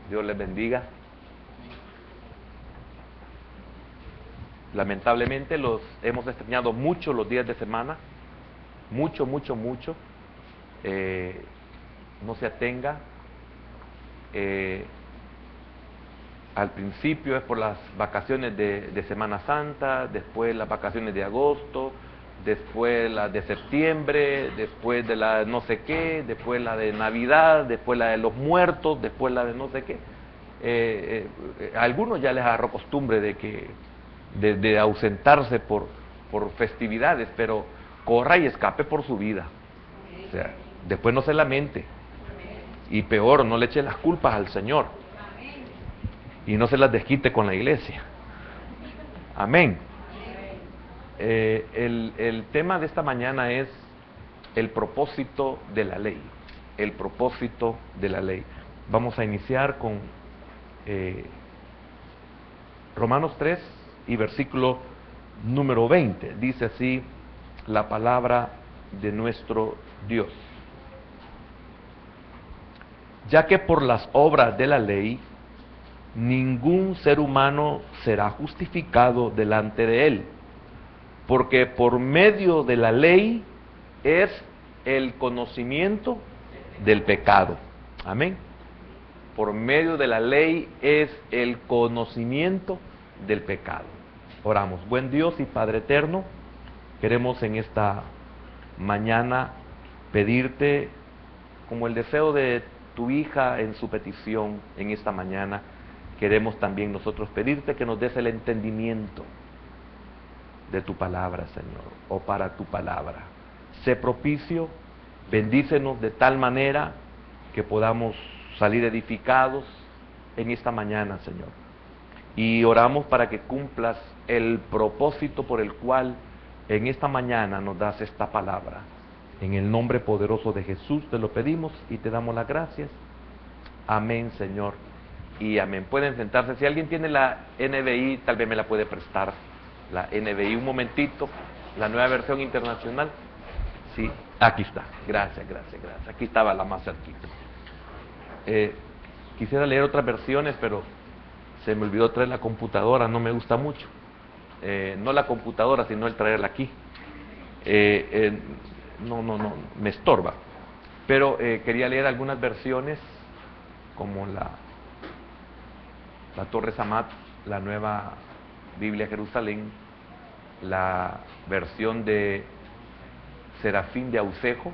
Dios les bendiga. Lamentablemente los hemos extrañado mucho los días de semana. Mucho. No se atenga. Al principio es por las vacaciones de Semana Santa, después las vacaciones de agosto, después las de septiembre, después de la no sé qué, después la de Navidad, después la de los muertos, después la de no sé qué. A algunos ya les agarró costumbre de ausentarse por festividades, pero corra y escape por su vida. O sea, después no se lamente. Y peor, no le eche las culpas al Señor. Y no se las desquite con la iglesia. Amén. El tema de esta mañana es el propósito de la ley. El propósito de la ley. Vamos a iniciar con Romanos 3 y versículo número 20. Dice así la palabra de nuestro Dios. Ya que por las obras de la ley ningún ser humano será justificado delante de él, porque por medio de la ley es el conocimiento del pecado. Amén. Por medio de la ley es el conocimiento del pecado. Oramos. Buen Dios y Padre eterno, queremos en esta mañana pedirte, como el deseo de tu hija en su petición en esta mañana, queremos también nosotros pedirte que nos des el entendimiento de tu palabra, Señor, o para tu palabra. Sé propicio, bendícenos de tal manera que podamos salir edificados en esta mañana, Señor. Y oramos para que cumplas el propósito por el cual en esta mañana nos das esta palabra. En el nombre poderoso de Jesús te lo pedimos y te damos las gracias. Amén, Señor. Y amén. Pueden sentarse. Si alguien tiene la NBI, tal vez me la puede prestar. La NBI, un momentito. La nueva versión internacional. Sí, aquí está. Gracias. Aquí estaba la más cerquita. Quisiera leer otras versiones, pero se me olvidó traer la computadora. No me gusta mucho. No la computadora, sino el traerla aquí. No, me estorba. Pero quería leer algunas versiones, como la Torre Samat, la Nueva Biblia Jerusalén, la versión de Serafín de Aucejo,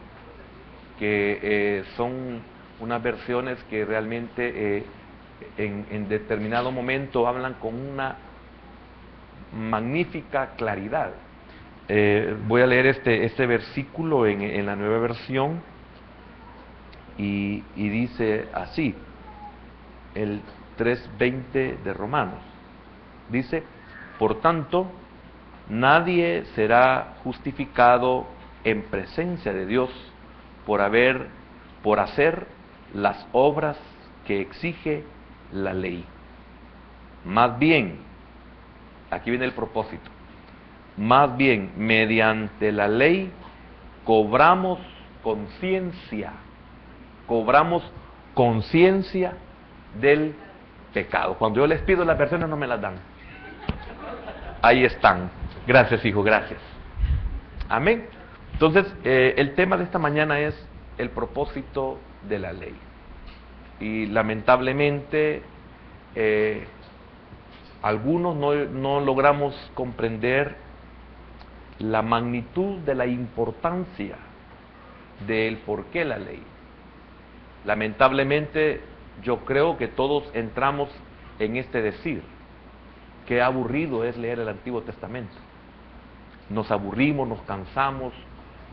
que son unas versiones que realmente en determinado momento hablan con una magnífica claridad. Voy a leer este versículo en la nueva versión y dice así, el 3:20 de Romanos. Dice, por tanto, nadie será justificado en presencia de Dios por hacer las obras que exige la ley. Más bien, aquí viene el propósito, más bien, mediante la ley cobramos conciencia del pecado. Cuando yo les pido las versiones no me las dan. Ahí están. Gracias, hijo, gracias. Amén. Entonces, el tema de esta mañana es el propósito de la ley. Y lamentablemente, algunos no logramos comprender la magnitud de la importancia del por qué la ley. Lamentablemente, yo creo que todos entramos en este decir, qué aburrido es leer el Antiguo Testamento. Nos aburrimos, nos cansamos,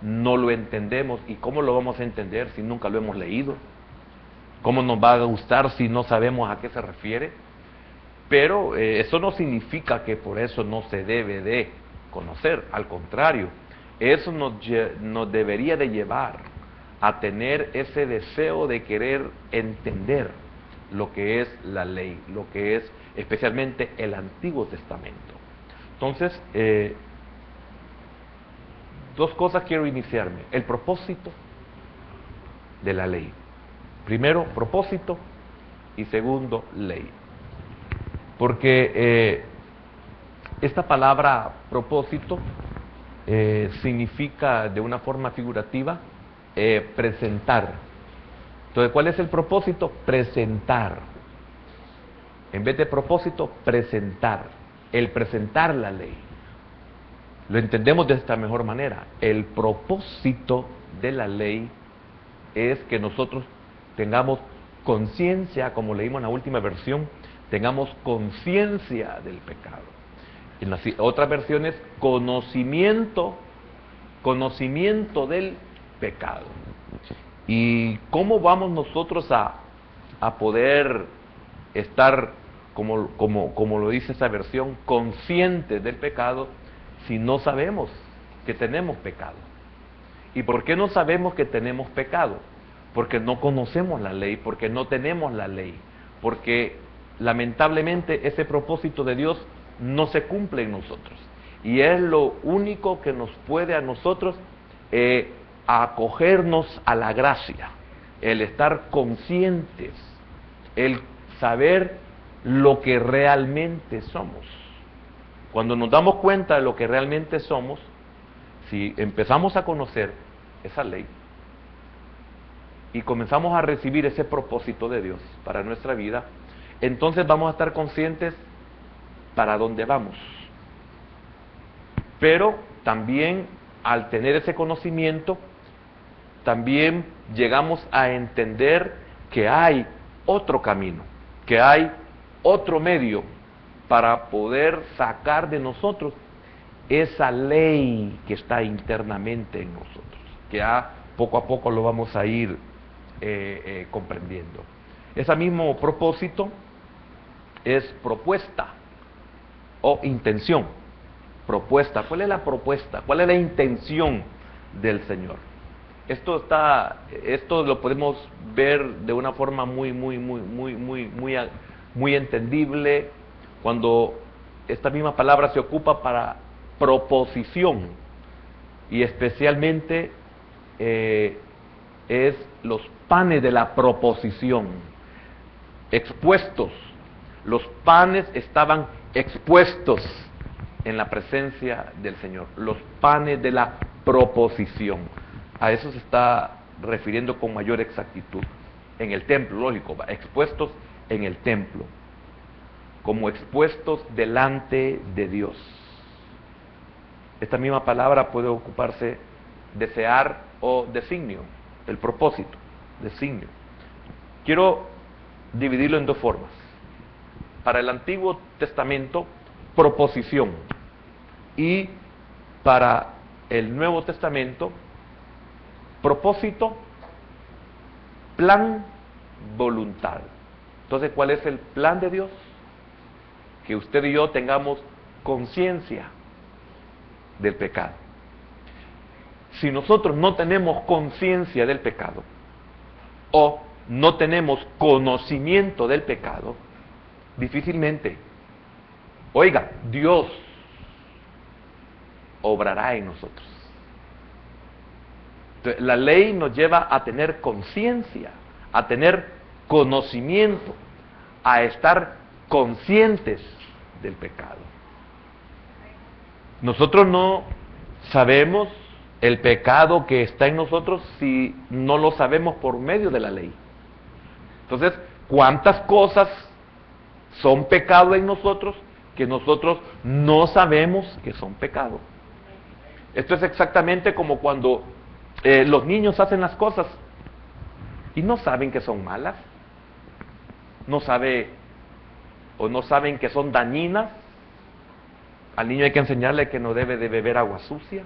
no lo entendemos. ¿Y cómo lo vamos a entender si nunca lo hemos leído? ¿Cómo nos va a gustar si no sabemos a qué se refiere? Pero eso no significa que por eso no se debe de conocer. Al contrario, eso nos debería de llevar a tener ese deseo de querer entender lo que es la ley, lo que es especialmente el Antiguo Testamento. Entonces, dos cosas quiero iniciarme. El propósito de la ley. Primero, propósito, y segundo, ley. Porque esta palabra propósito significa de una forma figurativa presentar. Entonces, ¿cuál es el propósito? Presentar. En vez de propósito, presentar. El presentar la ley. Lo entendemos de esta mejor manera. El propósito de la ley es que nosotros tengamos conciencia, como leímos en la última versión, tengamos conciencia del pecado. En las otras versiones, conocimiento del pecado. ¿Y cómo vamos nosotros a poder estar, como lo dice esa versión, conscientes del pecado si no sabemos que tenemos pecado? ¿Y por qué no sabemos que tenemos pecado? Porque no conocemos la ley, porque no tenemos la ley, porque lamentablemente ese propósito de Dios no se cumple en nosotros. Y es lo único que nos puede a nosotros acogernos a la gracia, el estar conscientes, el saber lo que realmente somos. Cuando nos damos cuenta de lo que realmente somos, si empezamos a conocer esa ley y comenzamos a recibir ese propósito de Dios para nuestra vida, entonces vamos a estar conscientes para dónde vamos. Pero también al tener ese conocimiento, también llegamos a entender que hay otro camino, que hay otro medio para poder sacar de nosotros esa ley que está internamente en nosotros, que poco a poco lo vamos a ir comprendiendo. Ese mismo propósito es propuesta o intención. Propuesta, ¿cuál es la propuesta? ¿Cuál es la intención del Señor? Esto lo podemos ver de una forma muy entendible cuando esta misma palabra se ocupa para proposición, y especialmente es los panes de la proposición expuestos. Los panes estaban expuestos en la presencia del Señor, los panes de la proposición. A eso se está refiriendo con mayor exactitud. En el templo, lógico, expuestos en el templo, como expuestos delante de Dios. Esta misma palabra puede ocuparse desear o designio, el propósito, designio. Quiero dividirlo en dos formas. Para el Antiguo Testamento, proposición, y para el Nuevo Testamento, propósito, plan, voluntad. Entonces, ¿cuál es el plan de Dios? Que usted y yo tengamos conciencia del pecado. Si nosotros no tenemos conciencia del pecado o no tenemos conocimiento del pecado, difícilmente, oiga, Dios obrará en nosotros. Entonces, la ley nos lleva a tener conciencia, a tener conocimiento, a estar conscientes del pecado. Nosotros no sabemos el pecado que está en nosotros si no lo sabemos por medio de la ley. Entonces, ¿cuántas cosas son pecado en nosotros que nosotros no sabemos que son pecado? Esto es exactamente como cuando los niños hacen las cosas y no saben que son malas, no saben que son dañinas. Al niño hay que enseñarle que no debe de beber agua sucia.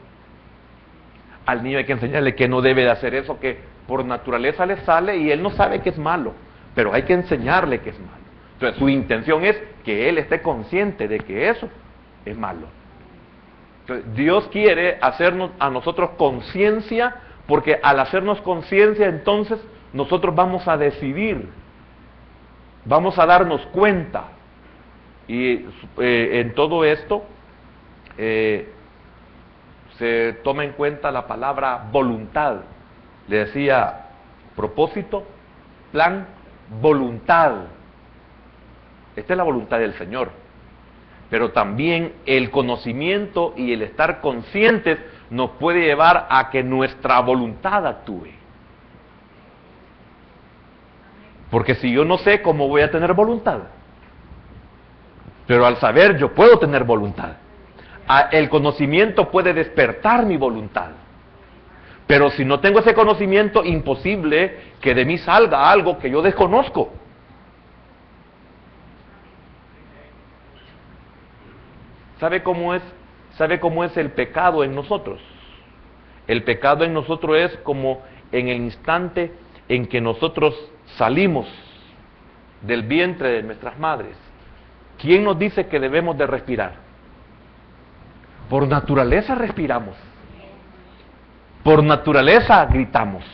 Al niño hay que enseñarle que no debe de hacer eso que por naturaleza le sale y él no sabe que es malo, pero hay que enseñarle que es malo. Entonces su intención es que él esté consciente de que eso es malo. Entonces, Dios quiere hacernos a nosotros conciencia, porque al hacernos conciencia entonces nosotros vamos a decidir, vamos a darnos cuenta. Y en todo esto se toma en cuenta la palabra voluntad. Le decía propósito, plan, voluntad. Esta es la voluntad del Señor. Pero también el conocimiento y el estar conscientes nos puede llevar a que nuestra voluntad actúe. Porque si yo no sé, ¿cómo voy a tener voluntad? Pero al saber, yo puedo tener voluntad. El conocimiento puede despertar mi voluntad. Pero si no tengo ese conocimiento, imposible que de mí salga algo que yo desconozco. ¿Sabe cómo es el pecado en nosotros? El pecado en nosotros es como en el instante en que nosotros salimos del vientre de nuestras madres. ¿Quién nos dice que debemos de respirar? Por naturaleza respiramos. Por naturaleza gritamos.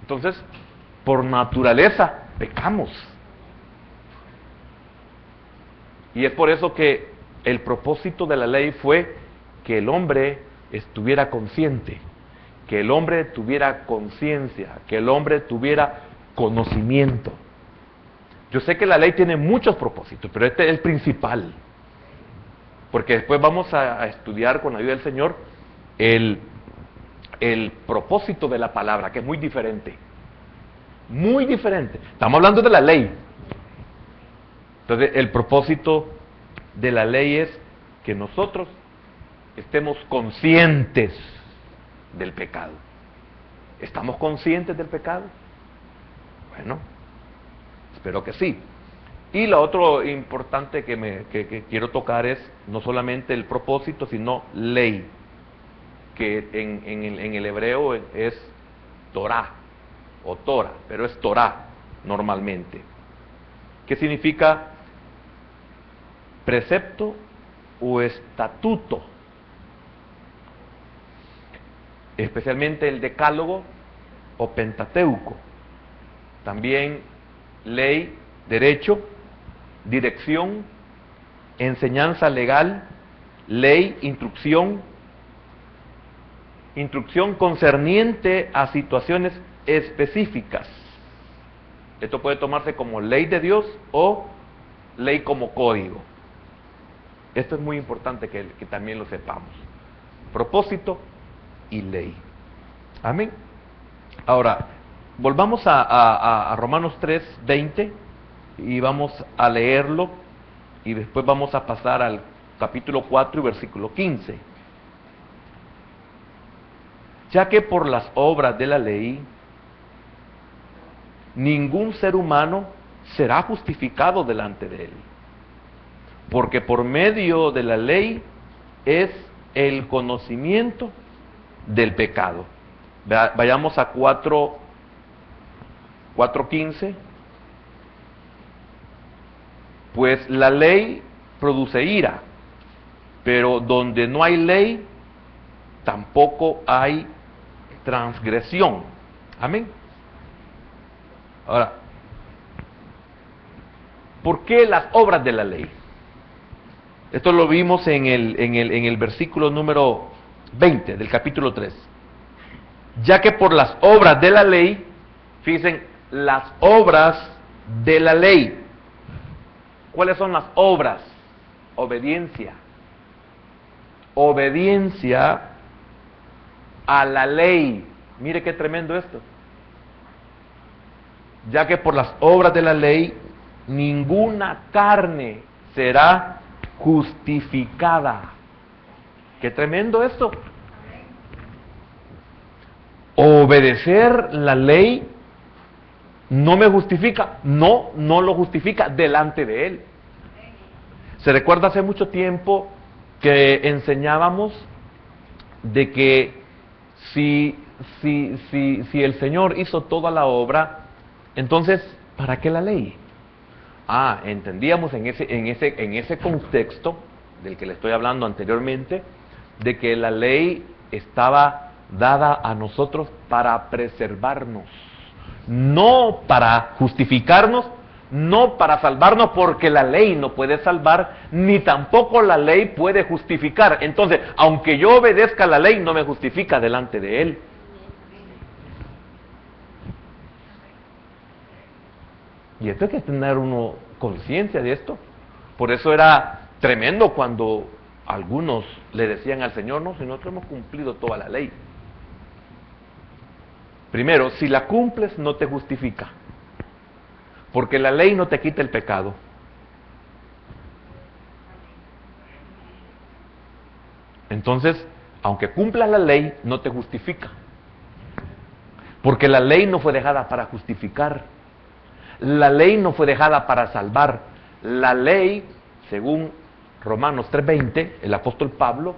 Entonces, por naturaleza pecamos. Y es por eso que el propósito de la ley fue que el hombre estuviera consciente, que el hombre tuviera conciencia, que el hombre tuviera conocimiento. Yo sé que la ley tiene muchos propósitos, pero este es el principal. Porque después vamos a estudiar con la ayuda del Señor el propósito de la palabra, que es muy diferente. Muy diferente. Estamos hablando de la ley. Entonces, el propósito de la ley es que nosotros estemos conscientes del pecado. ¿Estamos conscientes del pecado? Bueno, espero que sí. Y lo otro importante que quiero tocar es no solamente el propósito, sino ley, que en el hebreo es Torah o Torah, pero es Torah normalmente. ¿Qué significa precepto o estatuto? Especialmente el decálogo o pentateuco. También ley, derecho, dirección, enseñanza legal, ley, instrucción concerniente a situaciones específicas. Esto puede tomarse como ley de Dios o ley como código. Esto es muy importante que también lo sepamos. Propósito y ley. Amén. Ahora, volvamos a Romanos 3:20 y vamos a leerlo y después vamos a pasar al capítulo 4 y versículo 15. Ya que por las obras de la ley ningún ser humano será justificado delante de él, porque por medio de la ley es el conocimiento del pecado. Vayamos a 4:15. Pues la ley produce ira, pero donde no hay ley, tampoco hay transgresión. Amén. Ahora, ¿por qué las obras de la ley? Esto lo vimos en el versículo número 20 del capítulo 3. Ya que por las obras de la ley, fíjense, las obras de la ley. ¿Cuáles son las obras? Obediencia. Obediencia a la ley. Mire qué tremendo esto. Ya que por las obras de la ley ninguna carne será justificada. Qué tremendo esto. Obedecer la ley no me justifica, no lo justifica delante de él. Se recuerda hace mucho tiempo que enseñábamos de que si el Señor hizo toda la obra, entonces, ¿para qué la ley? Entendíamos en ese contexto del que le estoy hablando anteriormente, de que la ley estaba dada a nosotros para preservarnos, no para justificarnos, no para salvarnos, porque la ley no puede salvar, ni tampoco la ley puede justificar. Entonces, aunque yo obedezca la ley, no me justifica delante de él. Y esto hay que tener uno conciencia de esto. Por eso era tremendo cuando algunos le decían al Señor, no, si nosotros hemos cumplido toda la ley. Primero, si la cumples no te justifica, porque la ley no te quita el pecado. Entonces, aunque cumplas la ley, no te justifica, porque la ley no fue dejada para justificar, la ley no fue dejada para salvar. La ley, según Romanos 3:20, el apóstol Pablo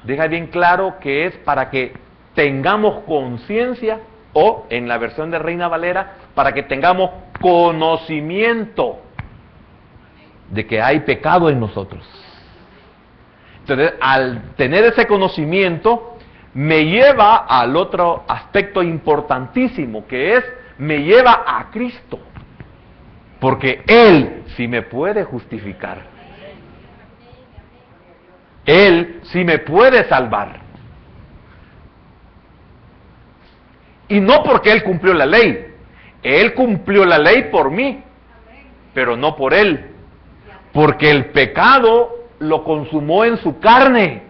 deja bien claro que es para que tengamos conciencia, o en la versión de Reina Valera, para que tengamos conocimiento de que hay pecado en nosotros. Entonces, al tener ese conocimiento, me lleva al otro aspecto importantísimo, que es, me lleva a Cristo, porque Él sí me puede justificar, Él sí me puede salvar. Y no porque Él cumplió la ley, Él cumplió la ley por mí, pero no por Él, porque el pecado lo consumó en su carne,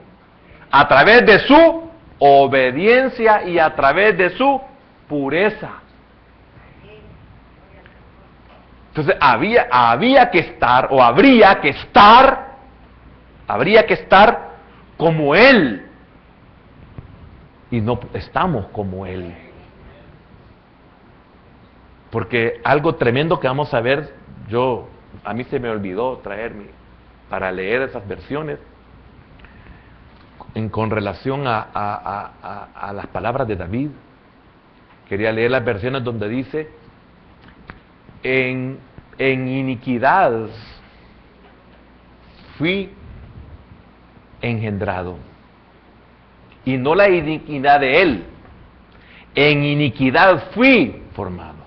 a través de su obediencia y a través de su pureza. Entonces había que estar, o habría que estar como Él, y no estamos como Él. Porque algo tremendo que vamos a ver, a mí se me olvidó traerme para leer esas versiones, con relación a las palabras de David. Quería leer las versiones donde dice, en iniquidad fui engendrado, y no la iniquidad de él, en iniquidad fui formado.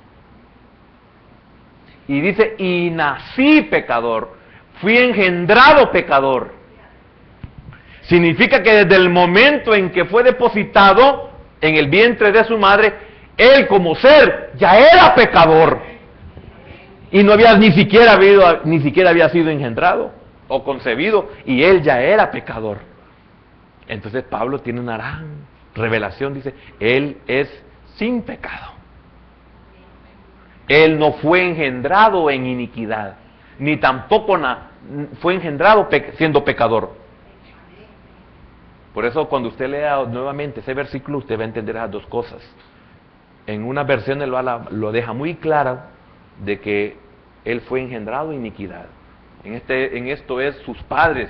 Y dice, y nací pecador, fui engendrado pecador. Significa que desde el momento en que fue depositado en el vientre de su madre, él como ser ya era pecador. Y no había ni siquiera había sido engendrado o concebido, y él ya era pecador. Entonces Pablo tiene una gran revelación, dice, él es sin pecado. Él no fue engendrado en iniquidad, ni tampoco fue engendrado siendo pecador. Por eso cuando usted lea nuevamente ese versículo, usted va a entender esas dos cosas. En una versión él lo deja muy claro de que él fue engendrado en iniquidad. En esto es sus padres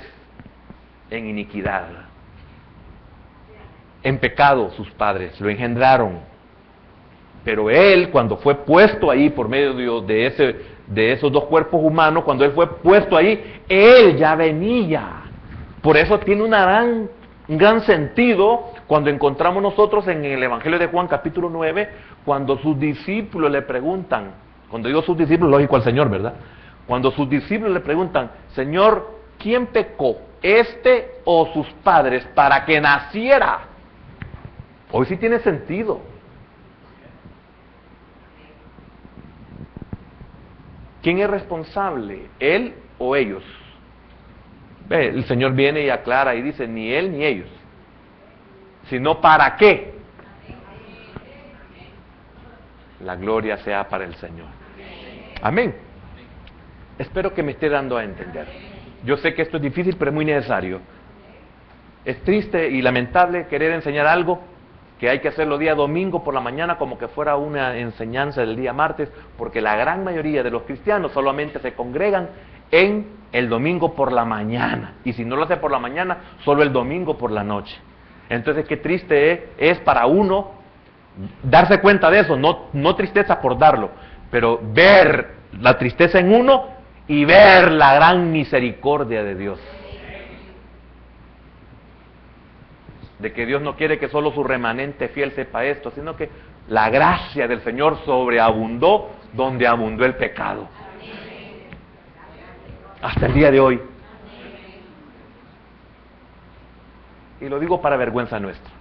en iniquidad. En pecado sus padres lo engendraron. Pero él, cuando fue puesto ahí por medio de esos dos cuerpos humanos, cuando él fue puesto ahí, él ya venía. Por eso tiene un gran sentido cuando encontramos nosotros en el Evangelio de Juan capítulo 9, cuando sus discípulos le preguntan, cuando digo sus discípulos, lógico al Señor, ¿verdad? Cuando sus discípulos le preguntan, Señor, ¿quién pecó, este o sus padres, para que naciera? Hoy sí tiene sentido. ¿Quién es responsable? ¿Él o ellos? El Señor viene y aclara y dice, ni él ni ellos, sino para qué. La gloria sea para el Señor. Amén. Espero que me esté dando a entender. Yo sé que esto es difícil, pero es muy necesario. Es triste y lamentable querer enseñar algo que hay que hacerlo día domingo por la mañana como que fuera una enseñanza del día martes, porque la gran mayoría de los cristianos solamente se congregan en el domingo por la mañana, y si no lo hace por la mañana, solo el domingo por la noche. Entonces qué triste es para uno darse cuenta de eso, no tristeza por darlo, pero ver la tristeza en uno y ver la gran misericordia de Dios. De que Dios no quiere que solo su remanente fiel sepa esto, sino que la gracia del Señor sobreabundó donde abundó el pecado. Hasta el día de hoy. Y lo digo para vergüenza nuestra.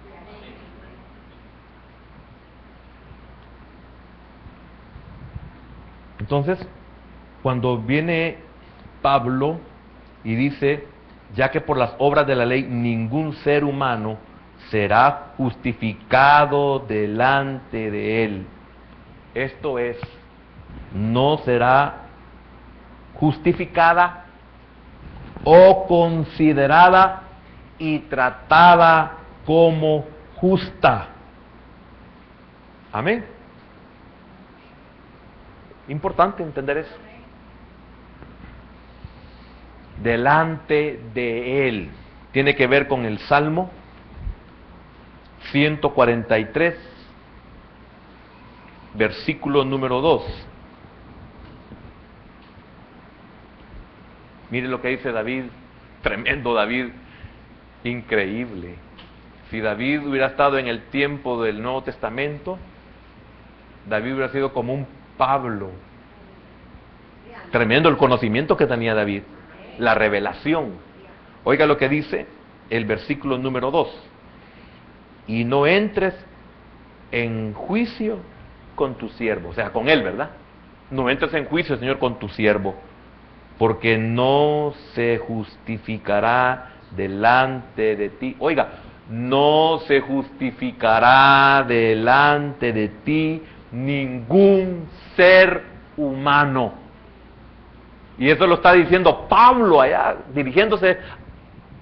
Entonces, cuando viene Pablo y dice, ya que por las obras de la ley ningún ser humano será justificado delante de él. Esto es, no será justificada o considerada y tratada como justa. Amén. Importante entender eso. Delante de él. Tiene que ver con el Salmo 143, versículo número 2. Mire lo que dice David, tremendo David, increíble. Si David hubiera estado en el tiempo del Nuevo Testamento, David hubiera sido como un Pablo. Tremendo el conocimiento que tenía David, la revelación. Oiga lo que dice el versículo número 2. Y no entres en juicio con tu siervo, o sea, con él, ¿verdad? No entres en juicio, Señor, con tu siervo, porque no se justificará delante de ti. Oiga, no se justificará delante de ti ningún ser humano. Y eso lo está diciendo Pablo allá, dirigiéndose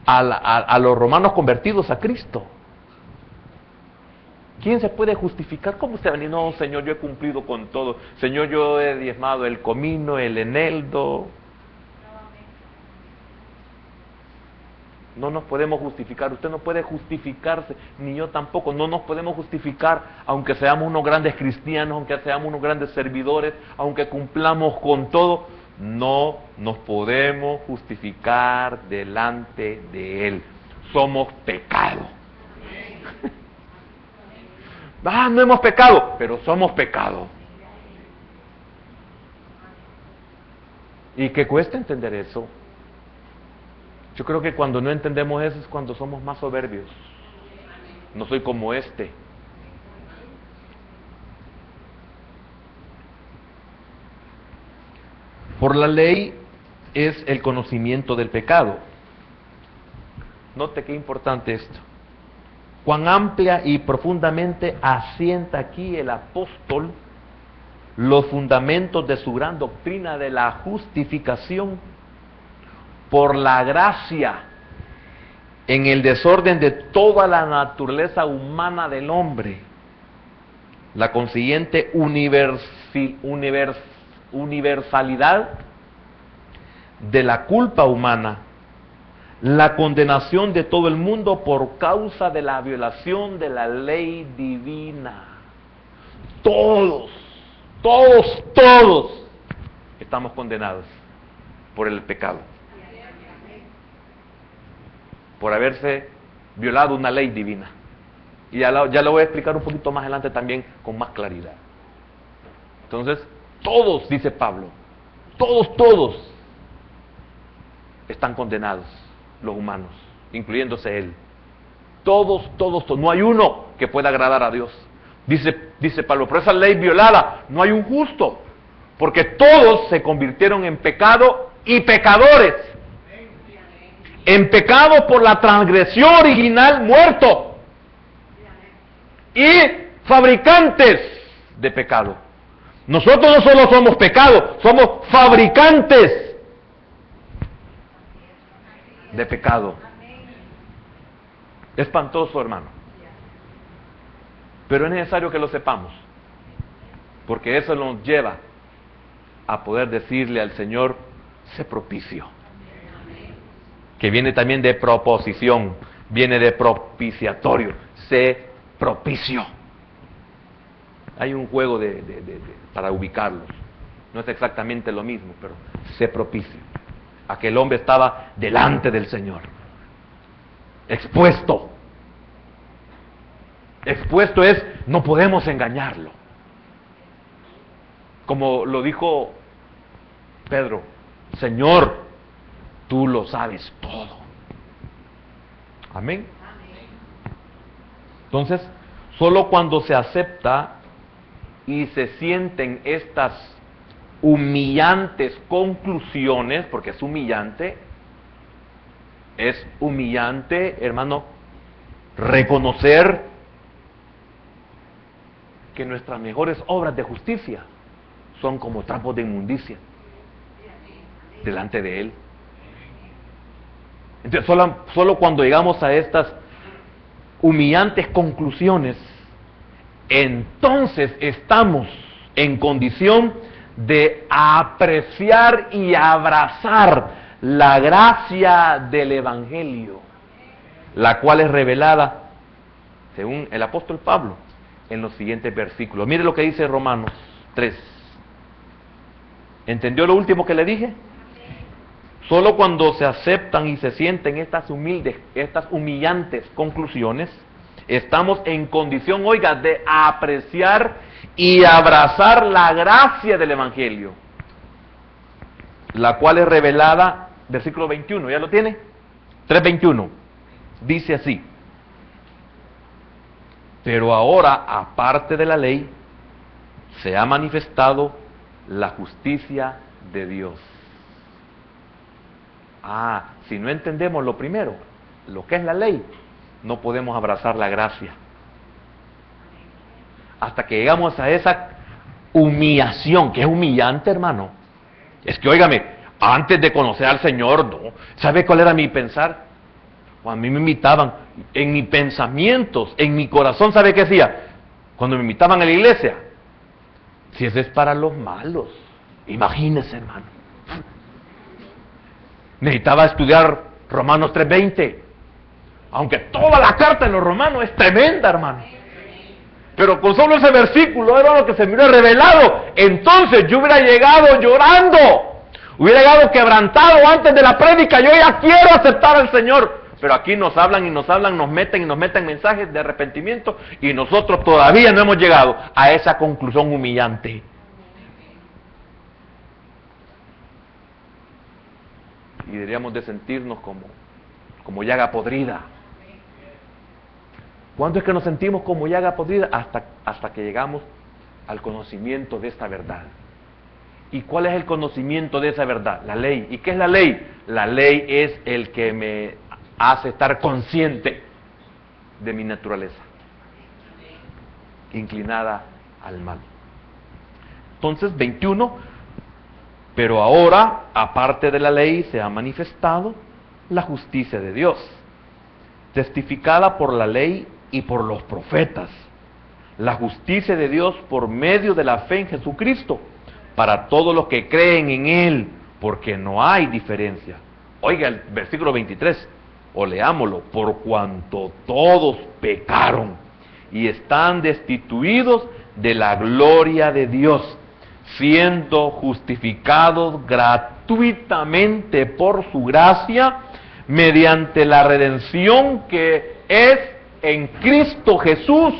a los romanos convertidos a Cristo. ¿Quién se puede justificar? ¿Cómo usted va a venir? No, Señor, yo he cumplido con todo. Señor, yo he diezmado el comino, el eneldo. No nos podemos justificar. Usted no puede justificarse, ni yo tampoco. No nos podemos justificar, aunque seamos unos grandes cristianos, aunque seamos unos grandes servidores, aunque cumplamos con todo. No nos podemos justificar delante de Él. Somos pecado. No hemos pecado, pero somos pecado. Y que cuesta entender eso. Yo creo que cuando no entendemos eso es cuando somos más soberbios. No soy como este. Por la ley es el conocimiento del pecado. Note qué importante esto. Cuán amplia y profundamente asienta aquí el apóstol los fundamentos de su gran doctrina de la justificación por la gracia en el desorden de toda la naturaleza humana del hombre, la consiguiente universalidad de la culpa humana, la condenación de todo el mundo por causa de la violación de la ley divina. Todos estamos condenados por el pecado, por haberse violado una ley divina. Y ya lo voy a explicar un poquito más adelante también con más claridad. Entonces, todos, dice Pablo, todos están condenados, los humanos, incluyéndose él. Todos, no hay uno que pueda agradar a Dios. Dice Pablo, por esa ley violada no hay un justo, porque todos se convirtieron en pecado y pecadores. En pecado por la transgresión original, muerto, y fabricantes de pecado. Nosotros no solo somos pecado, somos fabricantes de pecado. Espantoso, hermano. Pero es necesario que lo sepamos, porque eso nos lleva a poder decirle al Señor, sé propicio. Que viene también de proposición, viene de propiciatorio, sé propicio. Hay un juego para ubicarlos. No es exactamente lo mismo, pero sé propicio. Aquel hombre estaba delante del Señor, expuesto. Expuesto es, no podemos engañarlo. Como lo dijo Pedro, Señor, tú lo sabes todo. Amén. Entonces, solo cuando se acepta y se sienten estas humillantes conclusiones, porque es humillante, hermano, reconocer que nuestras mejores obras de justicia son como trapos de inmundicia delante de Él. Entonces, solo cuando llegamos a estas humillantes conclusiones, entonces estamos en condición de apreciar y abrazar la gracia del Evangelio, la cual es revelada, según el apóstol Pablo, en los siguientes versículos. Mire lo que dice Romanos 3. ¿Entendió lo último que le dije? Solo cuando se aceptan y se sienten estas humillantes conclusiones, estamos en condición, oiga, de apreciar y abrazar la gracia del Evangelio, la cual es revelada, versículo 21, ¿ya lo tiene? 3:21, dice así: pero ahora, aparte de la ley, se ha manifestado la justicia de Dios. Si no entendemos lo primero, lo que es la ley, no podemos abrazar la gracia. Hasta que llegamos a esa humillación, que es humillante, hermano. Es que, óigame, antes de conocer al Señor, ¿no? ¿Sabe cuál era mi pensar? Cuando a mí me invitaban, en mis pensamientos, en mi corazón, ¿sabe qué hacía? Cuando me invitaban a la iglesia, si ese es para los malos, imagínese, hermano. Necesitaba estudiar Romanos 3:20, aunque toda la carta de los romanos es tremenda, hermano. Pero con solo ese versículo era lo que se me hubiera revelado. Entonces yo hubiera llegado llorando, hubiera llegado quebrantado antes de la prédica. Yo ya quiero aceptar al Señor. Pero aquí nos hablan y nos hablan, nos meten mensajes de arrepentimiento, y nosotros todavía no hemos llegado a esa conclusión humillante. Y deberíamos de sentirnos como llaga podrida. ¿Cuándo es que nos sentimos como llaga podrida? Hasta que llegamos al conocimiento de esta verdad. ¿Y cuál es el conocimiento de esa verdad? La ley. ¿Y qué es la ley? La ley es el que me hace estar consciente de mi naturaleza, inclinada al mal. Entonces, 21, pero ahora, aparte de la ley, se ha manifestado la justicia de Dios, testificada por la ley y por los profetas, la justicia de Dios por medio de la fe en Jesucristo, para todos los que creen en Él, porque no hay diferencia. Oiga el versículo 23, o leámoslo: por cuanto todos pecaron y están destituidos de la gloria de Dios, siendo justificados gratuitamente por su gracia, mediante la redención que es en Cristo Jesús,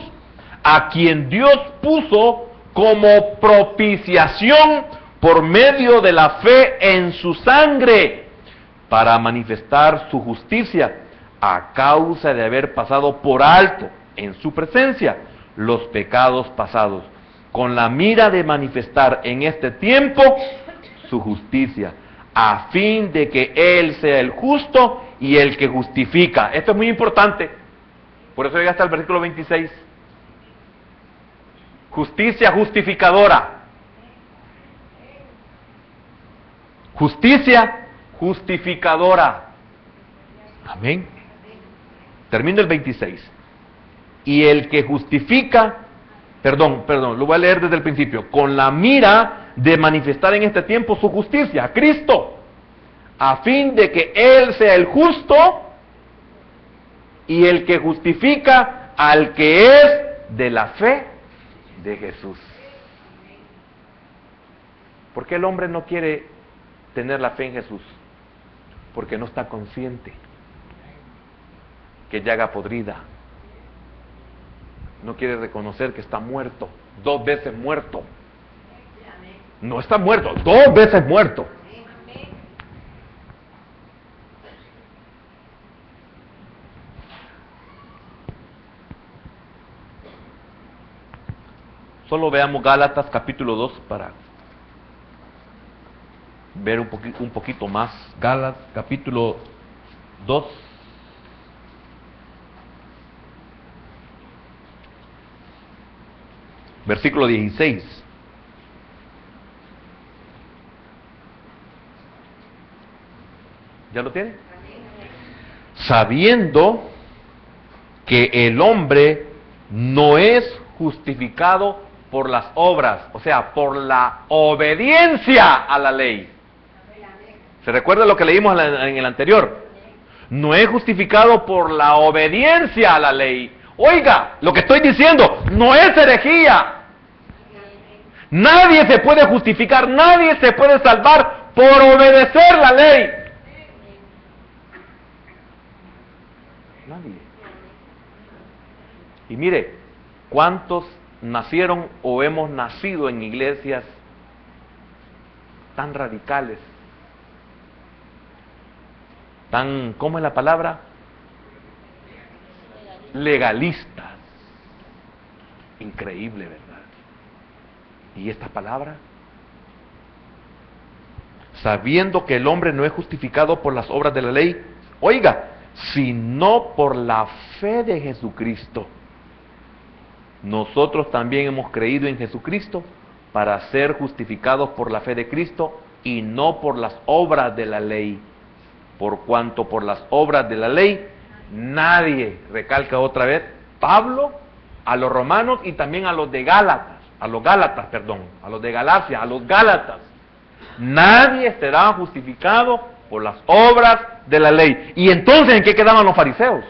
a quien Dios puso como propiciación por medio de la fe en su sangre, para manifestar su justicia, a causa de haber pasado por alto en su presencia los pecados pasados, con la mira de manifestar en este tiempo su justicia, a fin de que Él sea el justo y el que justifica. Esto es muy importante, por eso llega hasta el versículo 26. Justicia justificadora. Justicia justificadora. Amén. Termino el 26. Y el que justifica, perdón, lo voy a leer desde el principio, con la mira de manifestar en este tiempo su justicia, a Cristo, a fin de que Él sea el justo y el que justifica al que es de la fe de Jesús. ¿Por qué el hombre no quiere tener la fe en Jesús? Porque no está consciente que llaga podrida. No quiere reconocer que está muerto, 2 veces muerto. No está muerto, 2 veces muerto. Solo veamos Gálatas capítulo 2 para ver un poquito más. Gálatas, capítulo 2. Versículo 16. ¿Ya lo tiene? Sabiendo que el hombre no es justificado por las obras, o sea, por la obediencia a la ley. ¿Se recuerda lo que leímos en el anterior? No es justificado por la obediencia a la ley. Oiga, lo que estoy diciendo no es herejía. Nadie se puede justificar, nadie se puede salvar por obedecer la ley. Nadie. Y mire, ¿cuántos nacieron o hemos nacido en iglesias tan radicales? Tan, ¿cómo es la palabra? Legalistas. Increíble, ¿verdad? ¿Y esta palabra? Sabiendo que el hombre no es justificado por las obras de la ley, oiga, sino por la fe de Jesucristo. Nosotros también hemos creído en Jesucristo para ser justificados por la fe de Cristo y no por las obras de la ley. Por cuanto por las obras de la ley nadie, recalca otra vez Pablo a los romanos y también a los de Gálatas, a los de Galacia, a los Gálatas, nadie será justificado por las obras de la ley. ¿Y entonces en qué quedaban los fariseos?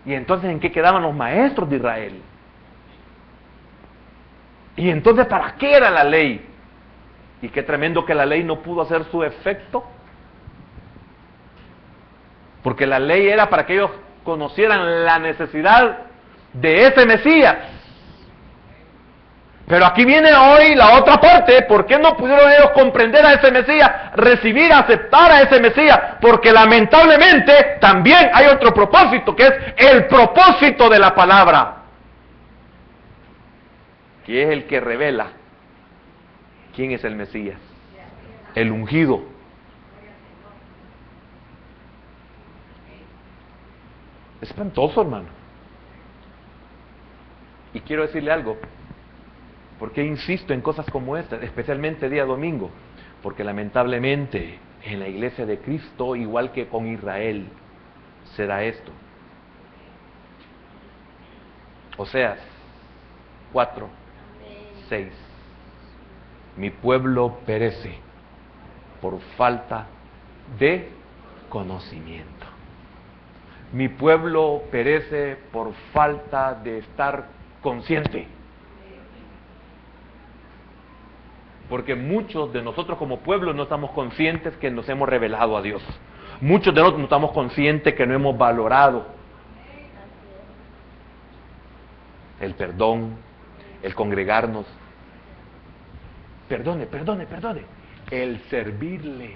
¿Y entonces en qué quedaban los maestros de Israel? ¿Y entonces para qué era la ley? Y qué tremendo que la ley no pudo hacer su efecto. Porque la ley era para que ellos conocieran la necesidad de ese Mesías. Pero aquí viene hoy la otra parte. ¿Por qué no pudieron ellos comprender a ese Mesías, recibir, aceptar a ese Mesías? Porque lamentablemente también hay otro propósito, que es el propósito de la palabra, que es el que revela quién es el Mesías, el ungido. Espantoso, hermano. Y quiero decirle algo. ¿Por qué insisto en cosas como esta, especialmente día domingo? Porque lamentablemente en la iglesia de Cristo, igual que con Israel, se da esto. Oseas 4, 6. Mi pueblo perece por falta de conocimiento. Mi pueblo perece por falta de estar consciente. Porque muchos de nosotros como pueblo no estamos conscientes que nos hemos revelado a Dios. Muchos de nosotros no estamos conscientes que no hemos valorado el perdón, el congregarnos. Perdone, el servirle.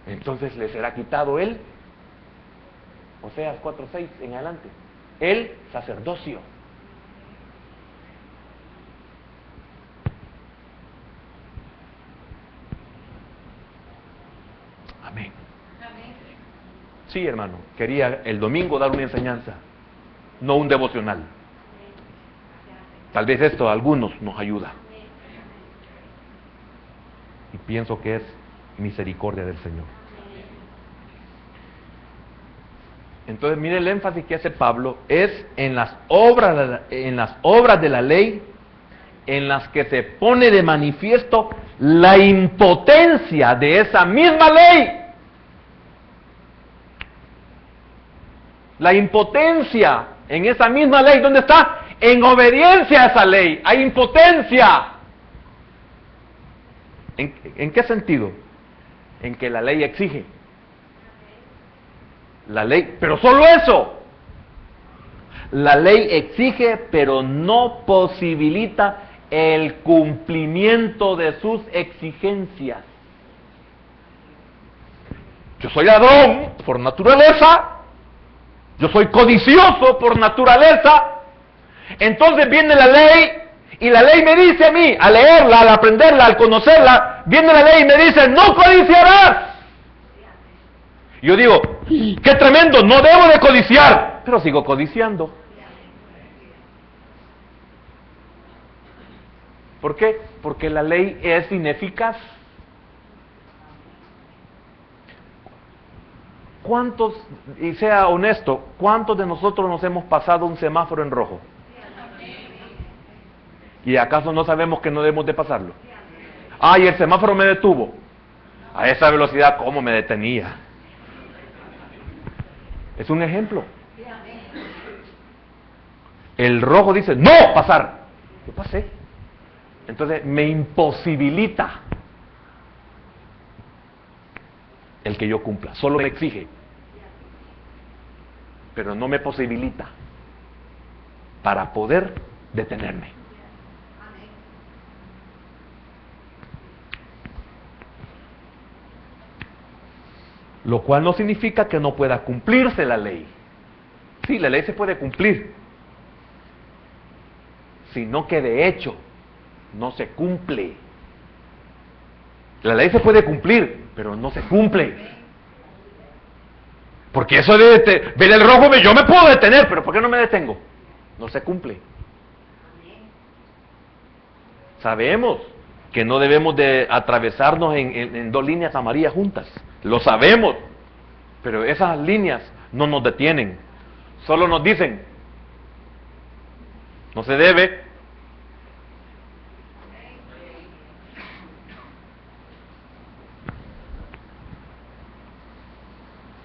Entonces le será quitado él, Oseas 4:6 en adelante, el sacerdocio. Amén. Sí, hermano, quería el domingo dar una enseñanza, no un devocional. Tal vez esto a algunos nos ayuda. Y pienso que es misericordia del Señor. Entonces, mire el énfasis que hace Pablo, es en las obras de la ley, en las que se pone de manifiesto la impotencia de esa misma ley. La impotencia en esa misma ley, ¿dónde está? En obediencia a esa ley, hay impotencia. ¿En qué sentido? En que la ley exige. La ley, pero solo eso. La ley exige, pero no posibilita el cumplimiento de sus exigencias. Yo soy ladrón por naturaleza, Yo soy codicioso por naturaleza. Entonces viene la ley, y la ley me dice a mí, al leerla, al aprenderla, al conocerla, viene la ley y me dice, no codiciarás. Y yo digo, qué tremendo, no debo de codiciar, pero sigo codiciando. ¿Por qué? Porque la ley es ineficaz. ¿Cuántos, y sea honesto, cuántos de nosotros nos hemos pasado un semáforo en rojo? ¿Y acaso no sabemos que no debemos de pasarlo? Ay, el semáforo me detuvo. A esa velocidad, ¿cómo me detenía? Es un ejemplo. El rojo dice, ¡no pasar! Yo pasé. Entonces me imposibilita el que yo cumpla. Solo me exige, pero no me posibilita para poder detenerme. Lo cual no significa que no pueda cumplirse la ley. Sí, la ley se puede cumplir, sino que de hecho no se cumple. La ley se puede cumplir, pero no se cumple. Porque eso de ver el rojo, yo me puedo detener, pero ¿por qué no me detengo? No se cumple. Sabemos que no debemos de atravesarnos en dos líneas amarillas juntas. Lo sabemos, pero esas líneas no nos detienen. Solo nos dicen, no se debe.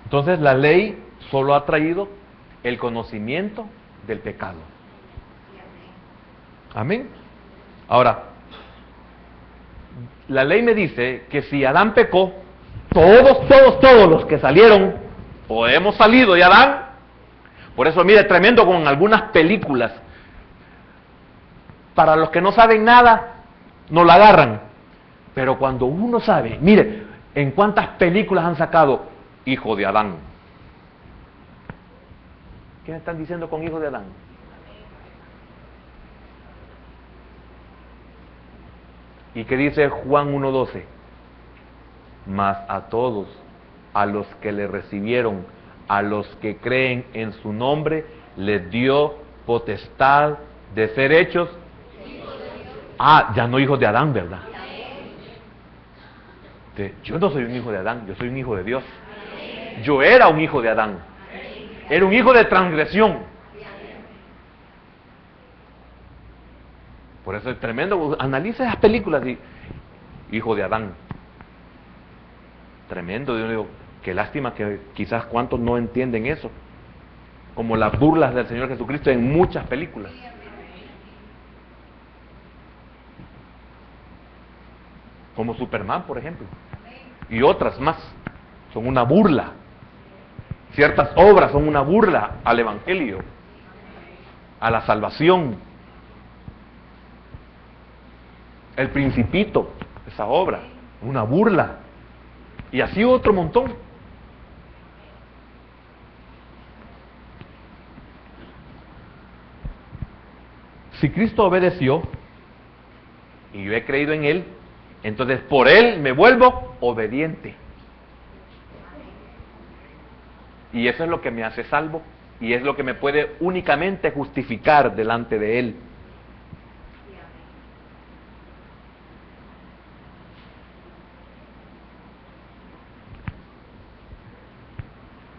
Entonces la ley solo ha traído el conocimiento del pecado. Amén. Ahora, la ley me dice que si Adán pecó, todos los que salieron, o hemos salido de Adán, por eso mire, tremendo con algunas películas. Para los que no saben nada, no la agarran. Pero cuando uno sabe, mire, en cuántas películas han sacado hijo de Adán. ¿Qué me están diciendo con hijo de Adán? ¿Y qué dice Juan 1:12? Mas a todos, a los que le recibieron, a los que creen en su nombre, les dio potestad de ser hechos. Ah, ya no hijos de Adán, ¿verdad? Yo no soy un hijo de Adán, yo soy un hijo de Dios. Yo era un hijo de Adán. Era un hijo de transgresión. Por eso es tremendo. Analiza esas películas y hijo de Adán. Tremendo. Yo digo, qué lástima que quizás cuántos no entienden eso. Como las burlas del Señor Jesucristo en muchas películas. Como Superman, por ejemplo. Y otras más. Son una burla. Ciertas obras son una burla al Evangelio, a la salvación. El Principito, esa obra, una burla. Y así otro montón. Si Cristo obedeció y yo he creído en Él, entonces por Él me vuelvo obediente. Y eso es lo que me hace salvo y es lo que me puede únicamente justificar delante de Él.